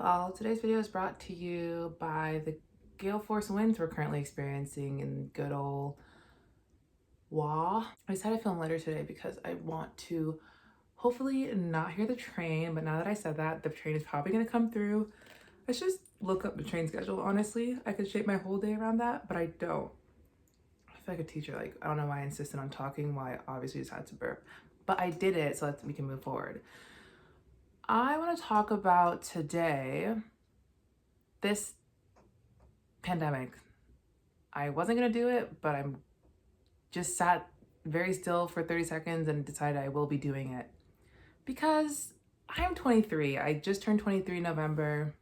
all. Today's video is brought to you by the gale force winds we're currently experiencing in good old WA. I decided to film later today because I want to hopefully not hear the train, but now that I said that, the train is probably going to come through. Let's just look up the train schedule, honestly. I could shape my whole day around that, but I don't. I feel like a teacher, I don't know why I insisted on talking, why I obviously just had to burp. But I did it, so we can move forward. I want to talk about today this pandemic. I wasn't going to do it, but I'm just sat very still for 30 seconds and decided I will be doing it. Because I'm 23. I just turned 23 in November.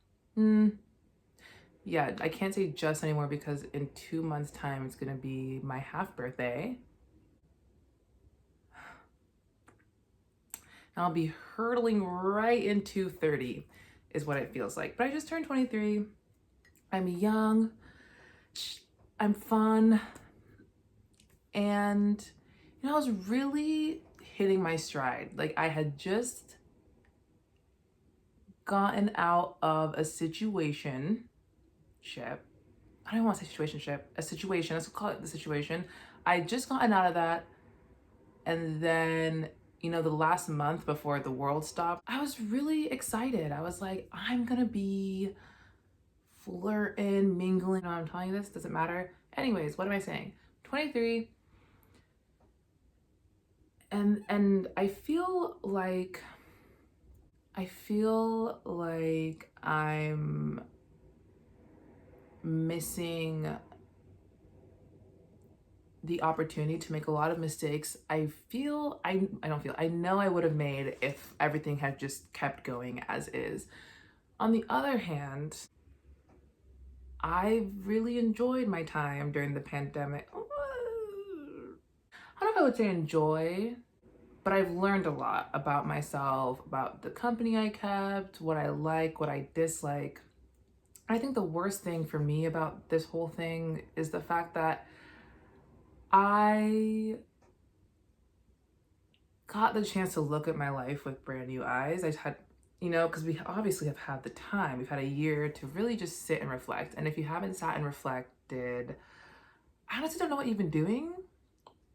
Yeah, I can't say just anymore because in 2 months' time, it's going to be my half birthday. And I'll be hurtling right into 30 is what it feels like. But I just turned 23. I'm young. I'm fun. And, I was really hitting my stride. I had just gotten out of a situationship. I don't want to say situationship. A situation. Let's call it the situation. I just gotten out of that. And then, the last month before the world stopped, I was really excited. I was like, I'm going to be flirting, mingling. I'm telling you this, doesn't matter. Anyways, what am I saying? 23. And I feel like I'm missing the opportunity to make a lot of mistakes. I know I would have made if everything had just kept going as is. On the other hand, I really enjoyed my time during the pandemic. I don't know if I would say enjoy, but I've learned a lot about myself, about the company I kept, what I like, what I dislike. I think the worst thing for me about this whole thing is the fact that I got the chance to look at my life with brand new eyes. I had, because we obviously have had the time. We've had a year to really just sit and reflect. And if you haven't sat and reflected, I honestly don't know what you've been doing.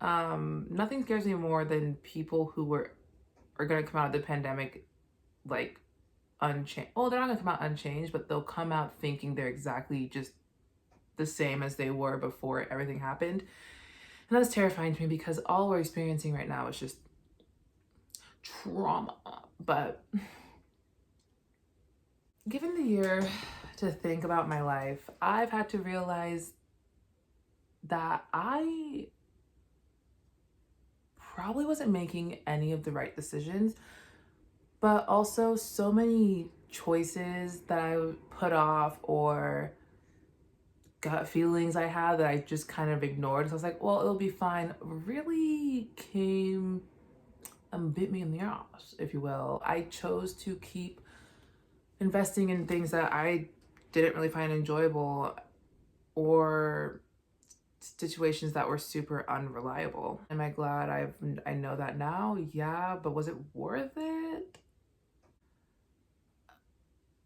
Nothing scares me more than people who are going to come out of the pandemic unchanged. Well, they're not going to come out unchanged, but they'll come out thinking they're exactly just the same as they were before everything happened. And that's terrifying to me because all we're experiencing right now is just trauma. But given the year to think about my life, I've had to realize that I probably wasn't making any of the right decisions, but also so many choices that I put off or gut feelings I had that I just kind of ignored. So I was like, well, it'll be fine. Really came and bit me in the ass, if you will. I chose to keep investing in things that I didn't really find enjoyable or situations that were super unreliable. Am I glad I know that now? Yeah, but was it worth it?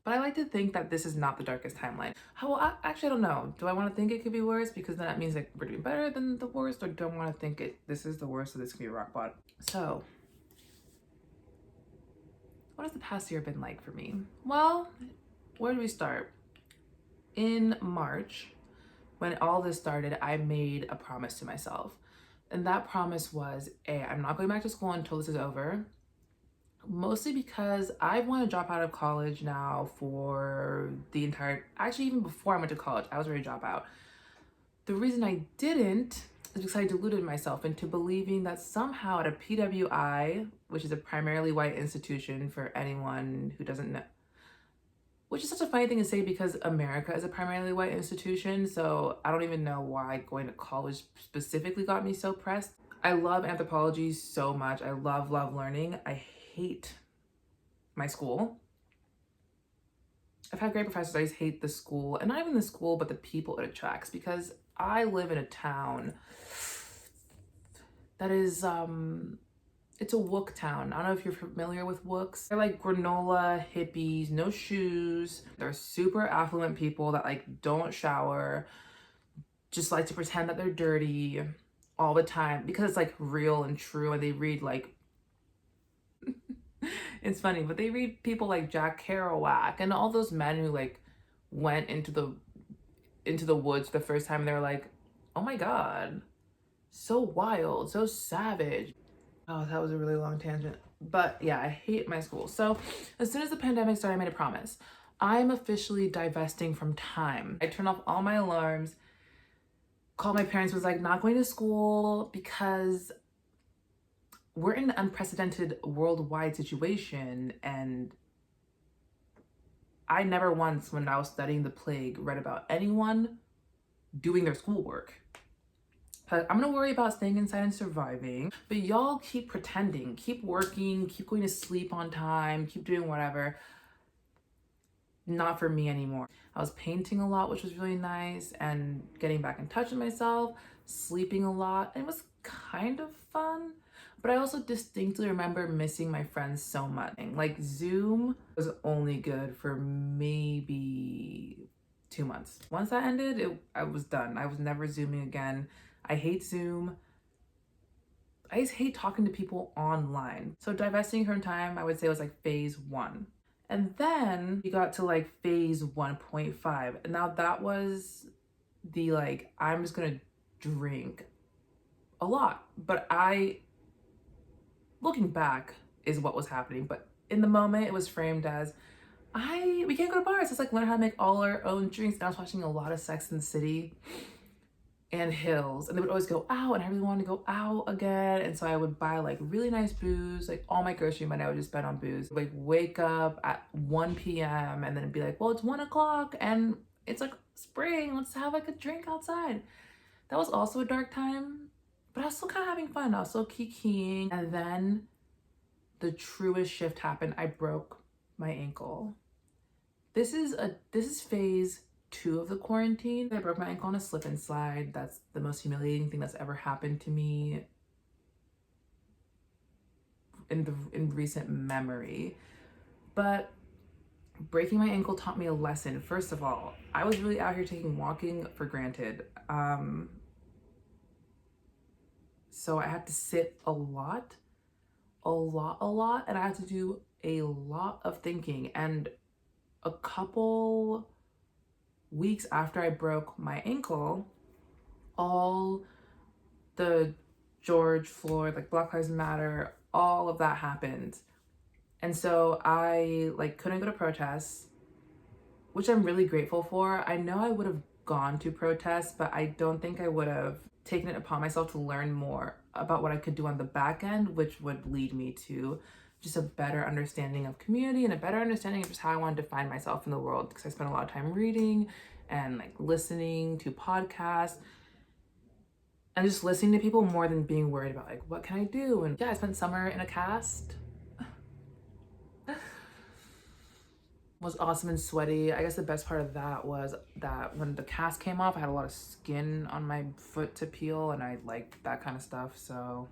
But I like to think that this is not the darkest timeline. Actually, I don't know. Do I want to think it could be worse? Because then that means we're doing better than the worst, or do I want to think this is the worst, so this could be a rock bottom? So, what has the past year been like for me? Well, where do we start? In March, when all this started, I made a promise to myself. And that promise was, I'm not going back to school until this is over. Mostly because I want to drop out of college now for actually even before I went to college, I was ready to drop out. The reason I didn't is because I deluded myself into believing that somehow at a PWI, which is a primarily white institution for anyone who doesn't know, which is such a funny thing to say because America is a primarily white institution, so I don't even know why going to college specifically got me so pressed. I love anthropology so much. I love learning. I hate my school. I've had great professors. I just hate the school, and not even the school, but the people it attracts, because I live in a town that is it's a wook town. I don't know if you're familiar with wooks. They're like granola hippies, no shoes. They're super affluent people that like don't shower, just like to pretend that they're dirty all the time because it's like real and true. And they read like, it's funny, but they read people like Jack Kerouac and all those men who like went into the woods the first time. They're like, oh my God, so wild, so savage. Oh, that was a really long tangent. But yeah, I hate my school. So as soon as the pandemic started, I made a promise. I'm officially divesting from time. I turned off all my alarms, called my parents, was like, not going to school because we're in an unprecedented worldwide situation. And I never once, when I was studying the plague, read about anyone doing their schoolwork. But I'm gonna worry about staying inside and surviving. But y'all keep pretending, keep working, keep going to sleep on time, keep doing whatever. Not for me anymore. I was painting a lot, which was really nice, and getting back in touch with myself, sleeping a lot, and it was kind of fun. But I also distinctly remember missing my friends so much. Like Zoom was only good for maybe 2 months. Once that ended, I was done. I was never Zooming again. I hate Zoom. I just hate talking to people online. So divesting from time, I would say, was like phase 1. And then we got to like phase 1.5. And now that was the like, I'm just gonna drink a lot. But looking back, is what was happening. But in the moment, it was framed as, we can't go to bars. Let's like learn how to make all our own drinks. And I was watching a lot of Sex and the City and Hills, and they would always go out, and I really wanted to go out again. And so I would buy like really nice booze, like all my grocery money I would just spend on booze. Like wake up at 1 p.m. and then be like, well, it's 1 o'clock and it's like spring, let's have like a drink outside. That was also a dark time, but I was still kind of having fun. I was still kikiing. And then the truest shift happened. I broke my ankle. This is phase 2 of the quarantine. I broke my ankle on a slip and slide. That's the most humiliating thing that's ever happened to me in recent memory. But breaking my ankle taught me a lesson. First of all, I was really out here taking walking for granted. So I had to sit a lot, and I had to do a lot of thinking. And a couple weeks after I broke my ankle, all the George Floyd, like Black Lives Matter, all of that happened. And so I like couldn't go to protests, which I'm really grateful for. I know I would have gone to protests, but I don't think I would have taken it upon myself to learn more about what I could do on the back end, which would lead me to just a better understanding of community and a better understanding of just how I wanted to find myself in the world, because I spent a lot of time reading and like listening to podcasts and just listening to people more than being worried about like, what can I do? And yeah, I spent summer in a cast. Was awesome and sweaty. I guess the best part of that was that when the cast came off, I had a lot of skin on my foot to peel, and I liked that kind of stuff. So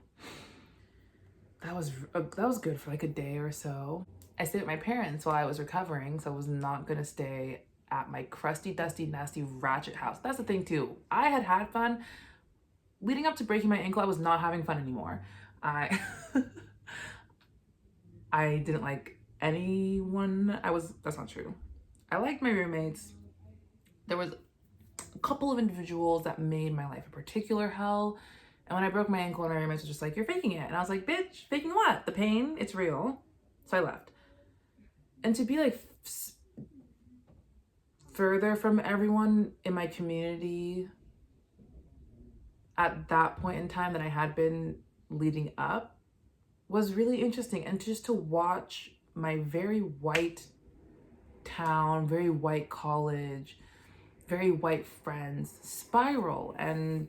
that was good for like a day or so. I stayed with my parents while I was recovering, so I was not gonna stay at my crusty, dusty, nasty, ratchet house. That's the thing too. I had fun. Leading up to breaking my ankle, I was not having fun anymore. I I didn't like anyone. That's not true. I liked my roommates. There was a couple of individuals that made my life a particular hell. And when I broke my ankle, my roommates was just like, you're faking it. And I was like, bitch, faking what? The pain? It's real. So I left. And to be like further from everyone in my community at that point in time than I had been leading up was really interesting. And just to watch my very white town, very white college, very white friends spiral and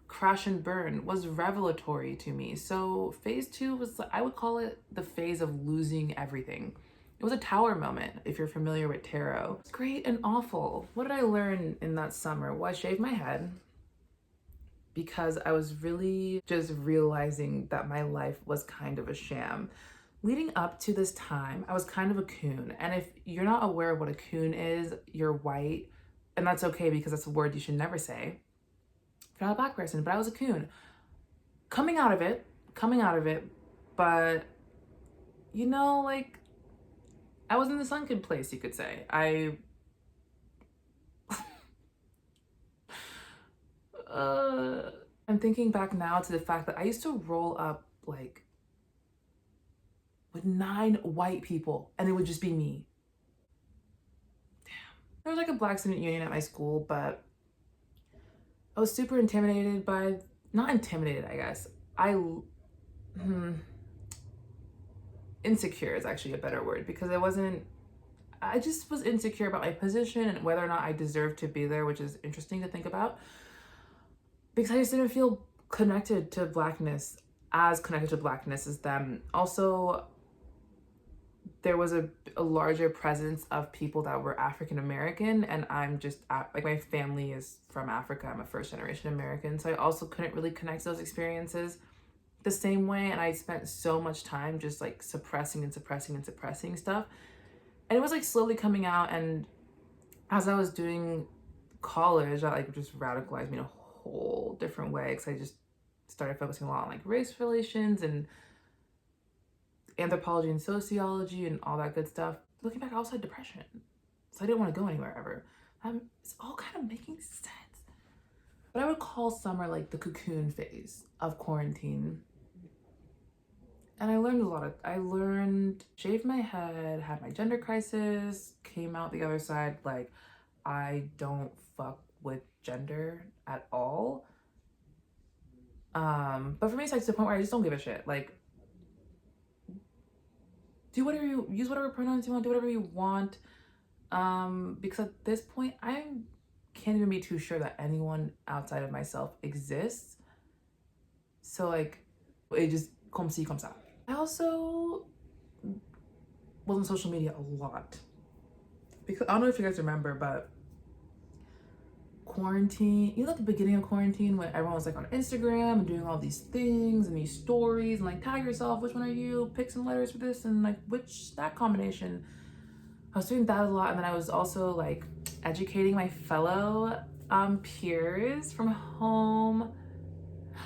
crash and burn was revelatory to me. So phase 2 was, I would call it the phase of losing everything. It was a tower moment, if you're familiar with tarot. It's great and awful. What did I learn in that summer? Well, I shaved my head. because I was really just realizing that my life was kind of a sham. Leading up to this time, I was kind of a coon. And if you're not aware of what a coon is, you're white. And that's okay because that's a word you should never say if you're not a black person. But I was a coon. Coming out of it, but you know, like, I was in the sunken place, you could say. I'm thinking back now to the fact that I used to roll up like with 9 white people and it would just be me. Damn. There was like a black student union at my school, but I was super intimidated by, not intimidated, I guess. Insecure is actually a better word because I just was insecure about my position and whether or not I deserved to be there, which is interesting to think about. Because I just didn't feel connected to blackness as them. Also, there was a larger presence of people that were African American, and I'm just like, my family is from Africa. I'm a first generation American, so I also couldn't really connect those experiences the same way. And I spent so much time just like suppressing stuff, and it was like slowly coming out. And as I was doing college, that like just radicalized me in a whole different way, because I just started focusing a lot on like race relations and anthropology and sociology and all that good stuff. Looking back, I also had depression, so I didn't want to go anywhere ever. It's all kind of making sense. But I would call summer like the cocoon phase of quarantine. And I learned a lot. I learned, shaved my head, had my gender crisis, came out the other side like, I don't fuck with gender at all. But for me, it's like to the point where I just don't give a shit. Like, use whatever pronouns you want, do whatever you want. Because at this point, I can't even be too sure that anyone outside of myself exists. So like, it just comme ci, comme ça. I also was on social media a lot. Because I don't know if you guys remember, but quarantine, you know, at the beginning of quarantine when everyone was like on Instagram and doing all these things and these stories and like tag yourself, which one are you, pick some letters for this and like which that combination. I was doing that a lot. And then I was also like educating my fellow peers from home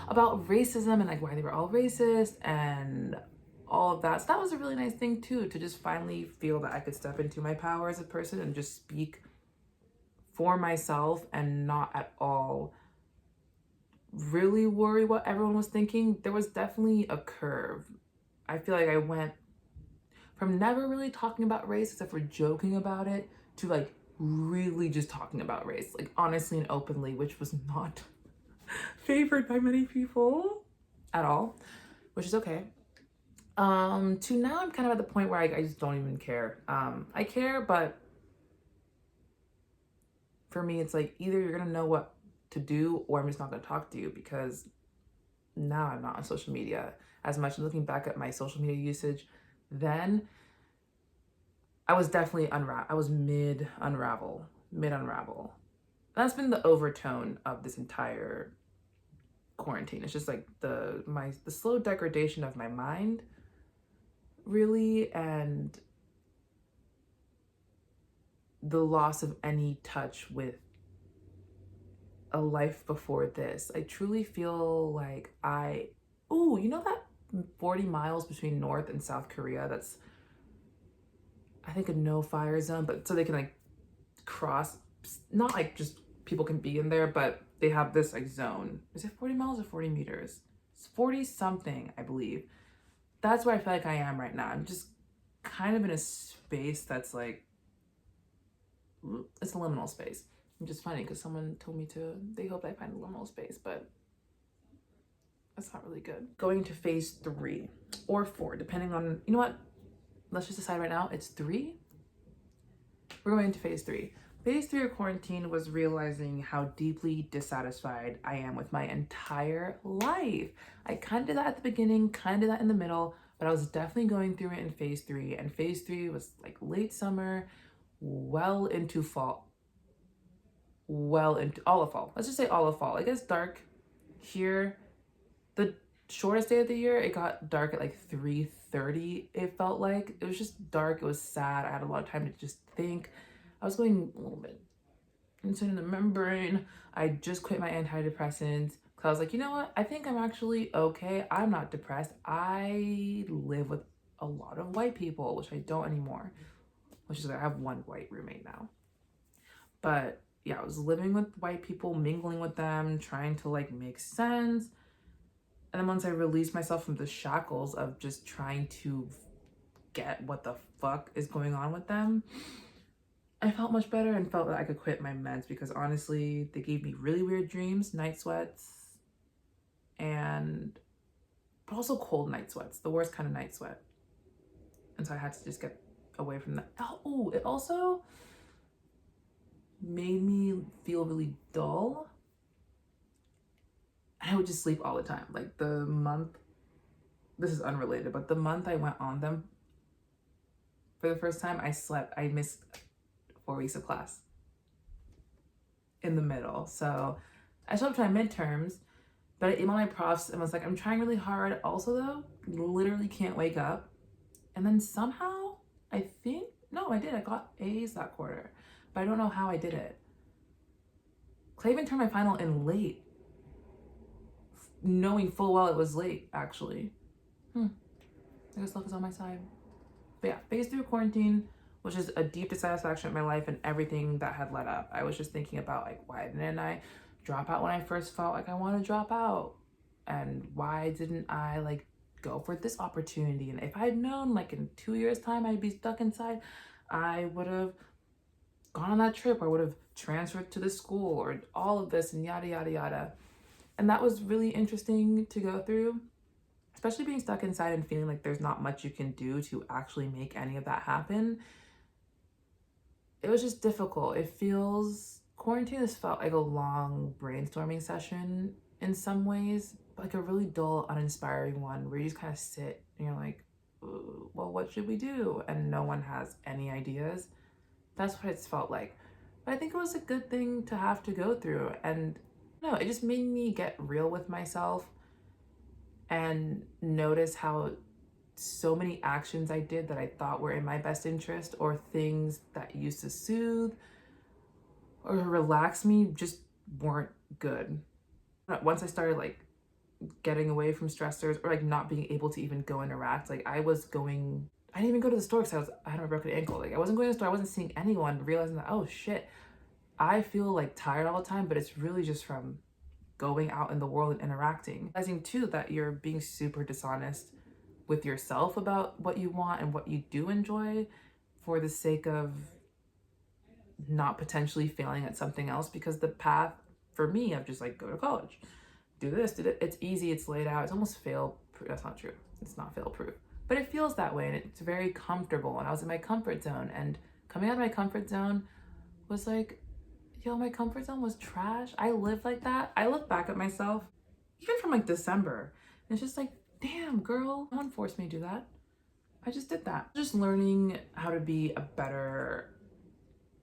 about racism and like why they were all racist and all of that. So that was a really nice thing too, to just finally feel that I could step into my power as a person and just speak for myself and not at all really worry what everyone was thinking. There was definitely a curve. I feel like I went from never really talking about race except for joking about it to like really just talking about race, like honestly and openly, which was not favored by many people at all, which is okay. To now I'm kind of at the point where I just don't even care. I care, but for me, it's like either you're gonna know what to do or I'm just not gonna talk to you, because now I'm not on social media as much. And looking back at my social media usage, then I was definitely I was mid unravel. That's been the overtone of this entire quarantine. It's just like the slow degradation of my mind, really, and the loss of any touch with a life before this. I truly feel like you know that 40 miles between North and South Korea, that's I think a no fire zone, but so they can like cross, not like just people can be in there, but they have this like zone. Is it 40 miles or 40 meters? It's 40 something, I believe. That's where I feel like I am right now. I'm just kind of in a space that's like, it's a liminal space. Which is funny because someone told me they hope I find a liminal space, but that's not really good. Going to phase 3 or 4, depending on, you know what? Let's just decide right now, it's 3. We're going to phase 3. Phase 3 of quarantine was realizing how deeply dissatisfied I am with my entire life. I kind of did that at the beginning, kind of did that in the middle, but I was definitely going through it in phase 3. And phase 3 was like late summer, well into fall. Well into all of fall. Let's just say all of fall. It gets dark Here, the shortest day of the year, it got dark at like 3:30. It felt like it was just dark. It was sad. I had a lot of time to just think. I was going a little bit insane in the membrane. I just quit my antidepressants because I was like, you know what? I think I'm actually okay. I'm not depressed. I live with a lot of white people, which I don't anymore, which is like I have one white roommate now. But yeah, I was living with white people, mingling with them, trying to like make sense. And then once I released myself from the shackles of just trying to get what the fuck is going on with them, I felt much better and felt that I could quit my meds because honestly, they gave me really weird dreams, night sweats, and but also cold night sweats, the worst kind of night sweat. And so I had to just get away from that. Oh, it also made me feel really dull. I would just sleep all the time. Like the month, this is unrelated, but the month I went on them for the first time, I missed 4 weeks of class in the middle. So I showed up to my midterms, but I emailed my profs and was like, I'm trying really hard. Also though, literally can't wake up. And then somehow, I got A's that quarter, but I don't know how I did it. I even turned my final in late, knowing full well it was late, actually. I guess luck is on my side. But yeah, phase 3 of quarantine, which is a deep dissatisfaction with my life and everything that had led up. I was just thinking about like, why didn't I drop out when I first felt like I want to drop out? And why didn't I like go for this opportunity? And if I'd known like in 2 years time I'd be stuck inside, I would have gone on that trip, or would have transferred to the school, or all of this and yada yada yada. And that was really interesting to go through, especially being stuck inside and feeling like there's not much you can do to actually make any of that happen. It was just difficult. Quarantine has felt like a long brainstorming session in some ways, but like a really dull, uninspiring one where you just kind of sit and you're like, well, what should we do? And no one has any ideas. That's what it's felt like. But I think it was a good thing to have to go through. And no, it just made me get real with myself and notice how so many actions I did that I thought were in my best interest, or things that used to soothe or relax me, just weren't good. Once I started like getting away from stressors, or like not being able to even go interact, like I didn't even go to the store because I had a broken ankle. Like I wasn't going to the store, I wasn't seeing anyone, realizing that, oh shit, I feel like tired all the time, but it's really just from going out in the world and interacting. Realizing too that you're being super dishonest with yourself about what you want and what you do enjoy for the sake of not potentially failing at something else, because the path for me of just like go to college, do this, it's easy, it's laid out, it's almost that's not true, it's not fail proof, but it feels that way and it's very comfortable. And I was in my comfort zone, and coming out of my comfort zone was like, yo, my comfort zone was trash. I lived like that. I look back at myself, even from like December, and it's just like, damn, girl, no one forced me to do that. I just did that. Just learning how to be a better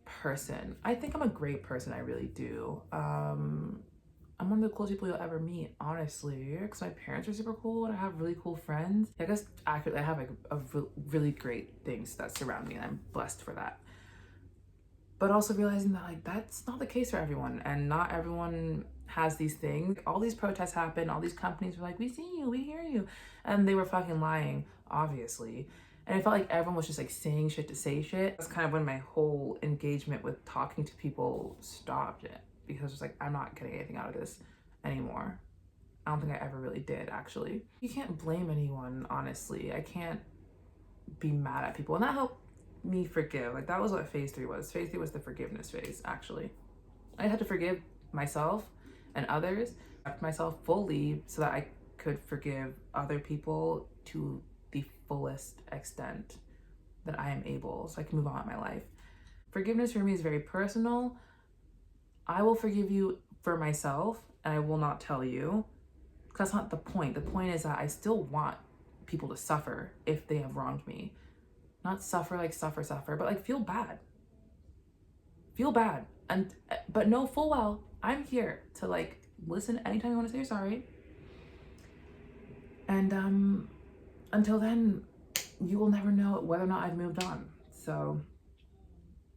person. I think I'm a great person. I really do. I'm one of the coolest people you'll ever meet, honestly, because my parents are super cool and I have really cool friends. I guess accurately, I have like really great things that surround me, and I'm blessed for that. But also realizing that like that's not the case for everyone, and not everyone has these things. All these protests happen, all these companies were like, we see you, we hear you, and they were fucking lying, obviously. And I felt like everyone was just like saying shit to say shit. That's kind of when my whole engagement with talking to people stopped it, because it's like, I'm not getting anything out of this anymore. I don't think I ever really did, actually. You can't blame anyone, honestly. I can't be mad at people, and that helped me forgive. Like that was what phase 3 was. Phase 3 was the forgiveness phase, actually. I had to forgive myself and others, accept myself fully so that I could forgive other people to the fullest extent that I am able, so I can move on in my life. Forgiveness for me is very personal. I will forgive you for myself, and I will not tell you, because that's not the point. The point is that I still want people to suffer if they have wronged me. Not suffer like suffer, but like feel bad. Feel bad. But know full well I'm here to like listen anytime you want to say you're sorry. And until then, you will never know whether or not I've moved on. So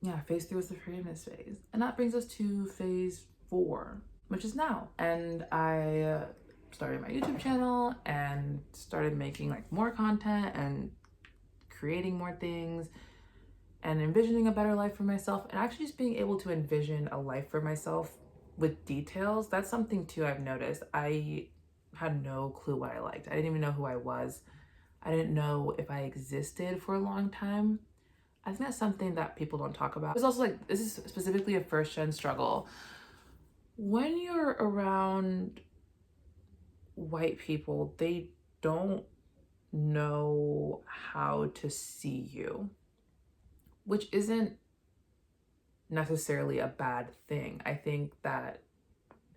yeah, phase 3 was the forgiveness phase. And that brings us to phase 4, which is now. And I started my YouTube channel and started making like more content and creating more things and envisioning a better life for myself, and actually just being able to envision a life for myself with details. That's something too I've noticed. I had no clue what I liked. I didn't even know who I was. I didn't know if I existed for a long time. I think that's something that people don't talk about. It's also like, this is specifically a first gen struggle. When you're around white people, they don't know how to see you, which isn't necessarily a bad thing. I think that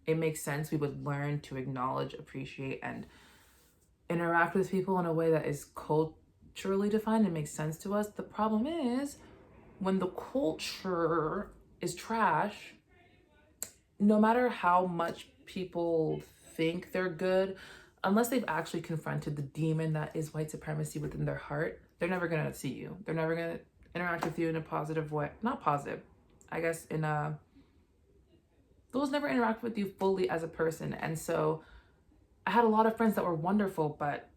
it makes sense. We would learn to acknowledge, appreciate, and interact with people in a way that is culturally defined and makes sense to us. The problem is when the culture is trash, no matter how much people think they're good, unless they've actually confronted the demon that is white supremacy within their heart, they're never gonna see you. They're never gonna interact with you in a positive way. Not positive, I guess, those never interact with you fully as a person. And so I had a lot of friends that were wonderful, but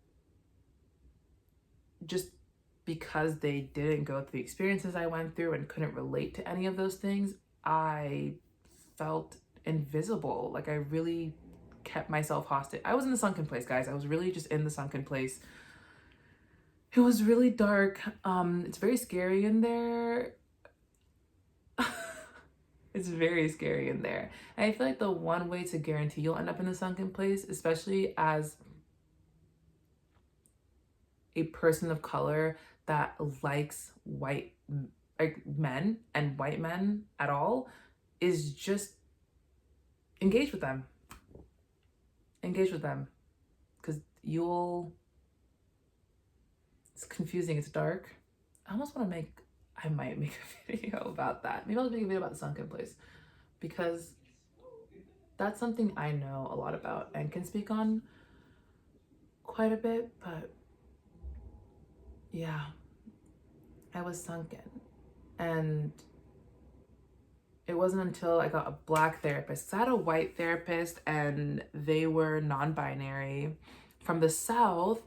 just because they didn't go through the experiences I went through and couldn't relate to any of those things, I felt invisible. Like I really kept myself hostage. I was in the sunken place, guys. I was really just in the sunken place. It was really dark. It's very scary in there. It's very scary in there. And I feel like the one way to guarantee you'll end up in the sunken place, especially as a person of color that likes white men and white men at all, is just engage with them. Engage with them. Because it's confusing, it's dark. I might make a video about that. Maybe I'll make a video about the sunken place, because that's something I know a lot about and can speak on quite a bit. But yeah, I was sunken. And it wasn't until I got a Black therapist. I had a white therapist and they were non-binary from the South.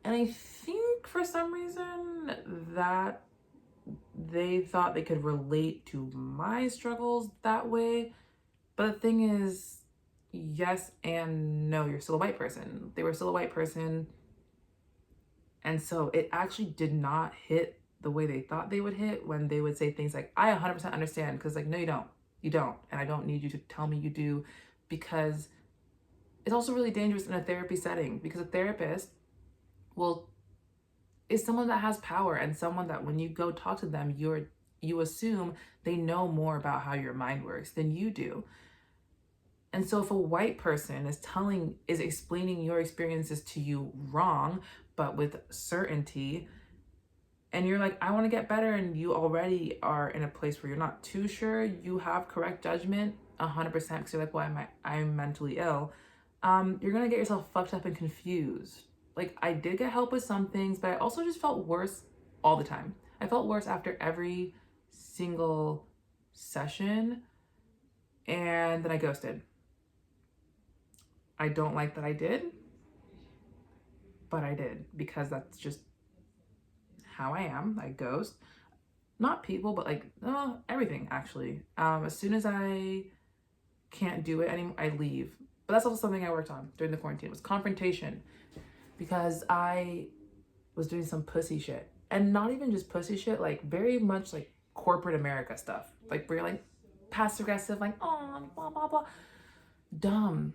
And I think for some reason that they thought they could relate to my struggles that way. But the thing is, yes and no, you're still a white person. They were still a white person. And so it actually did not hit the way they thought they would hit when they would say things like, I 100% understand, because like, no, you don't. You don't. And I don't need you to tell me you do, because it's also really dangerous in a therapy setting, because a therapist is someone that has power and someone that when you go talk to them, you assume they know more about how your mind works than you do. And so if a white person is explaining your experiences to you wrong, but with certainty, and you're like, I want to get better, and you already are in a place where you're not too sure you have correct judgment 100%, because you're like, well, I'm mentally ill, you're gonna get yourself fucked up and confused. Like, I did get help with some things, but I also just felt worse all the time. I felt worse after every single session, and then I ghosted. I don't like that I did, but I did, because that's just how I am. I ghost. Not people, but like everything, actually. As soon as I can't do it anymore, I leave. But that's also something I worked on during the quarantine, was confrontation, because I was doing some pussy shit. And not even just pussy shit, like very much like corporate America stuff. Like where you're like passive aggressive, like, oh, blah, blah, blah. Dumb.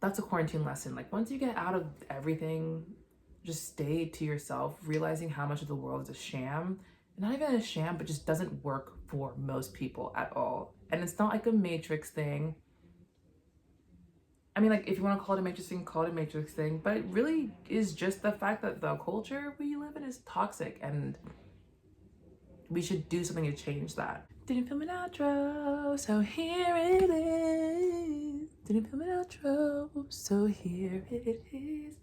That's a quarantine lesson. Like once you get out of everything, just stay to yourself, realizing how much of the world is a sham. Not even a sham, but just doesn't work for most people at all. And it's not like a Matrix thing. I mean, like, if you want to call it a Matrix thing, call it a Matrix thing. But it really is just the fact that the culture we live in is toxic, and we should do something to change that. Didn't film an outro, so here it is. Didn't film an outro, so here it is.